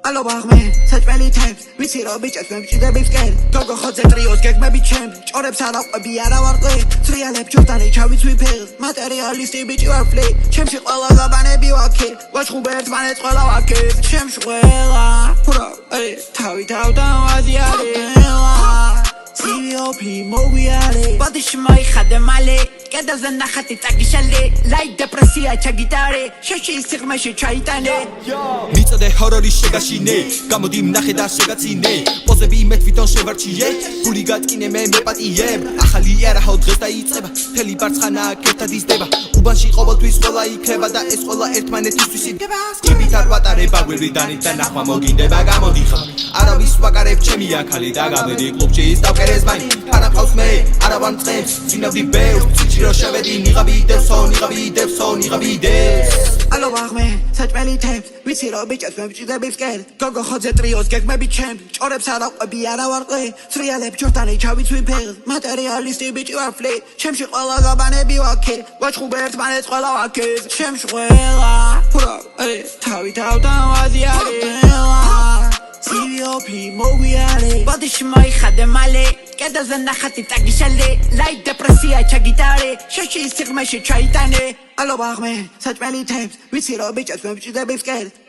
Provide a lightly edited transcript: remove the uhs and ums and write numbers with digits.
Allo bagme, საჭმელი თემს, ვიცი რომ ბიჭებს მემჭიდები ვსკერ გოგო ხოძე ტრიოს გეგმები ჩემ ჭორებს არ აყვები არა ვარ ყი ცრიალებ ჯორდანი ჩავიცვი ფეხს მატერიალისტი ბიჭი ვარ ფლი ჩემში ყველა გაბანები ვაქი ვაჩხუბე ერთმანეთს ყველა ვაქი ჩემში ყველა ფურო თავი თავთან ვაზიარი CVOP მოვიარე ბოდიში მოიხადე მალე კედელზე ნახატი წაგიშალე ლაი დეპრესია ჩაგიტარე შეში სიღრმეში ჩაიტანე მიწოდე ჰორორის შეგაშინე გამოდი მნახე და შეგაცინე პოზები მე თვითონ შევარჩიე გული გატკინე მე მეპატიე ახალი არაჰო დღეს დაიწყება თელი ბარცხანა კეთად იზრდება უბანში ყოველთვის ყველა იქნება და ეს ყველა ერთმანეთისთვის იდგება ჯიბით არ ვატარებ აგვირვიდანით და ნახვა მოგინდება გამოდი ხა არავის ვაკარებ ჩემი აქალი და გამედი კლუბში ის დავკერეს მაინც არა ყავს მე არა ვარ მწყემს წინავდი ბევრს ჭირო შევედი ნიღაბი დევს Allo bagme, საჭმელი თემს, ვიცი რომ ბიჭებს მემჭიდები ვსკერ გოგო ხოძე ტრიოს გეგმები ჩემ ჭორებს არ აყვები არა ვარ ყი ცრიალებ ჯორდანი ჩავიცვი ფეხს მატერიალისტი ბიჭი ვარ ფლი ჩემში ყველა გაბანები ვაქი ვაჩხუბე ერთმანეთს ყველა ვაქი ჩემში ყველა ფურო თავი თავთან ვაზიარი CVOP მოვიარე ბოდიში მოიხადე მალე კედელზე ნახატი წაგიშალე ლაი დეპრესია ჩაგიტარე შეში სიღრმეში ჩაიტანე Allo bagme, საჭმელი თემს, ვიცი რომ ბიჭებს მემჭიდები ვსკერ